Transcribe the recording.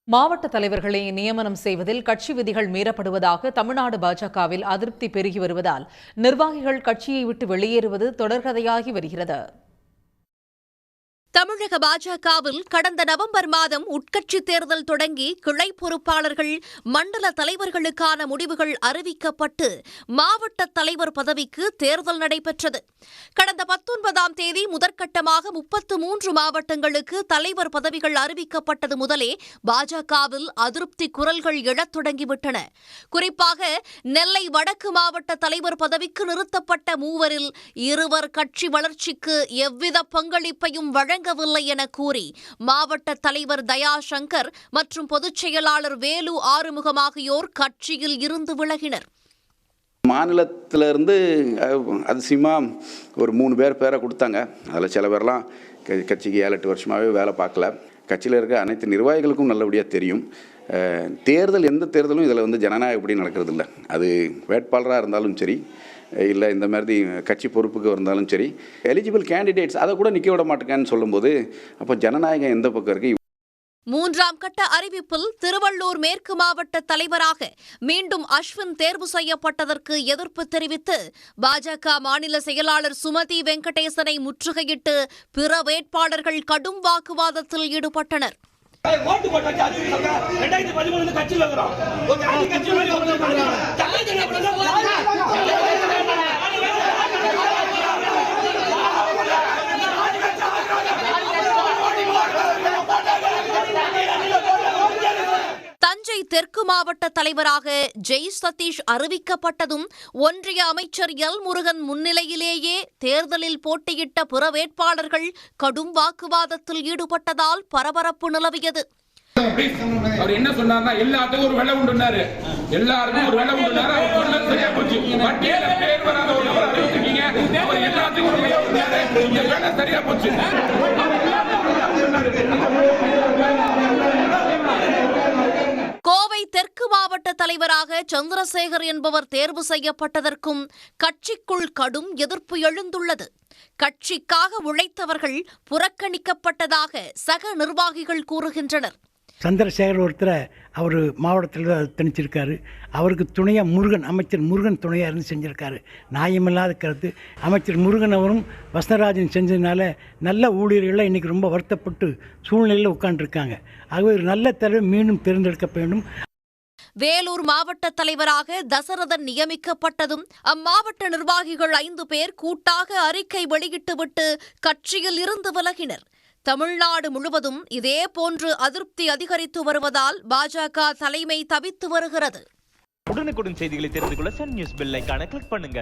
மாவட்ட தலைவர்களை நியமனம் செய்வதில் கட்சி விதிகள் மீறப்படுவதாக தமிழ்நாடு பாஜகவில் அதிருப்தி பெருகி வருவதால் நிர்வாகிகள் கட்சியை விட்டு வெளியேறுவது தொடர்கதையாகி வருகிறது. தமிழக பாஜகவில் கடந்த நவம்பர் மாதம் உட்கட்சித் தேர்தல் தொடங்கி கிளை பொறுப்பாளர்கள், மண்டல தலைவர்களுக்கான முடிவுகள் அறிவிக்கப்பட்டு மாவட்ட தலைவர் பதவிக்கு தேர்தல் நடைபெற்றது. கடந்த 19ஆம் தேதி முதற்கட்டமாக 33 மாவட்டங்களுக்கு தலைவர் பதவிகள் அறிவிக்கப்பட்டது முதலே பாஜகவில் அதிருப்தி குரல்கள் எழத் தொடங்கிவிட்டன. குறிப்பாக நெல்லை வடக்கு மாவட்ட தலைவர் பதவிக்கு நிறுத்தப்பட்ட மூவரில் இருவர் கட்சி வளர்ச்சிக்கு எவ்வித பங்களிப்பையும் வழங்கவில்லை என கூறி மாவட்ட தலைவர் தயா சங்கர் மற்றும் பொதுச் செயலாளர் வேலு ஆறுமுகம் ஆகியோர் கட்சியில் இருந்து விலகினர். மாநிலத்திலிருந்து அதிசயமா ஒரு 3 பேரை கொடுத்தாங்க. அதில் சில பேர்லாம் கட்சிக்கு 7-8 வருஷமாகவே வேலை பார்க்கல. கட்சியில் இருக்க அனைத்து நிர்வாகிகளுக்கும் நல்லபடியாக தெரியும். தேர்தல் எந்த தேர்தலும் இதில் ஜனநாயகப்படி நடக்கிறது இல்லை. அது வேட்பாளராக இருந்தாலும் சரி, இல்லை இந்த மாதிரி கட்சி பொறுப்புக்கு இருந்தாலும் சரி, எலிஜிபிள் கேண்டிடேட்ஸ் அதை கூட நிற்க விட மாட்டேங்கன்னு சொல்லும்போது அப்போ ஜனநாயகம் எந்த பக்கம் இருக்குது? 3ஆம் கட்ட அறிவிப்பில் திருவள்ளூர் மேற்கு மாவட்ட தலைவராக மீண்டும் அஸ்வின் தேர்வு செய்யப்பட்டதற்கு எதிர்ப்பு தெரிவித்து பாஜக மாநில செயலாளர் சுமதி வெங்கடேசனை முற்றுகையிட்டு பிற வேட்பாளர்கள் கடும் வாக்குவாதத்தில் ஈடுபட்டனர். தஞ்சை தெற்கு மாவட்ட தலைவராக ஜெய் சதீஷ் அறிவிக்கப்பட்டதும் ஒன்றிய அமைச்சர் எல் முருகன் முன்னிலையிலேயே தேர்தலில் போட்டியிட்ட பிற வேட்பாளர்கள் கடும் வாக்குவாதத்தில் ஈடுபட்டதால் பரபரப்பு நிலவியது. அவர் என்ன சொன்னார்னா எல்லாத்துக்கும் ஒரு வெள்ளை உண்டுனாரு, எல்லாருக்கும் ஒரு வெள்ளை உண்டுனாரு. அவர் சொன்னது சரியா போச்சு. பட்டியல பேர் வராத ஒரு நபர் அறிவிச்சிருக்கீங்க, அவர் எல்லாத்துக்கும் ஒரு வெள்ளை உண்டுனாரு, இந்த வெள்ளை சரியா போச்சு. கோவை தெற்கு மாவட்ட தலைவராக சந்திரசேகர் என்பவர் தேர்வு செய்யப்பட்டதற்கும் கட்சிக்குள் கடும் எதிர்ப்பு எழுந்துள்ளது. கட்சிக்காக உழைத்தவர்கள் புறக்கணிக்கப்பட்டதாக சக நிர்வாகிகள் கூறுகின்றனர். சந்திரசேகர் ஒருத்தரை அவர் மாவட்டத்தில் திணிச்சிருக்காரு. அவருக்கு துணையாக முருகன், அமைச்சர் முருகன் துணையாக இருந்து செஞ்சுருக்காரு. நியாயமில்லாத கருத்து. அமைச்சர் முருகன் அவரும் வசனராஜன் செஞ்சதுனால நல்ல ஊழியர்கள்லாம் இன்றைக்கி ரொம்ப வருத்தப்பட்டு சூழ்நிலையில் உட்காந்துருக்காங்க. ஆகவே ஒரு நல்ல தலைவர் மீண்டும் தேர்ந்தெடுக்க வேண்டும். வேலூர் மாவட்ட தலைவராக தசரதன் நியமிக்கப்பட்டதும் அம்மாவட்ட நிர்வாகிகள் 5 பேர் கூட்டாக அறிக்கை வெளியிட்டுவிட்டு கட்சியில் இருந்து விலகினர். தமிழ்நாடு முழுவதும் இதேபோன்று அதிருப்தி அதிகரித்து வருவதால் பாஜக தலைமை தவித்து வருகிறது. உடனுக்குடன் செய்திகளை தெரிந்து கொள்ள சன் நியூஸ் பெல் ஐகானை கிளிக் பண்ணுங்க.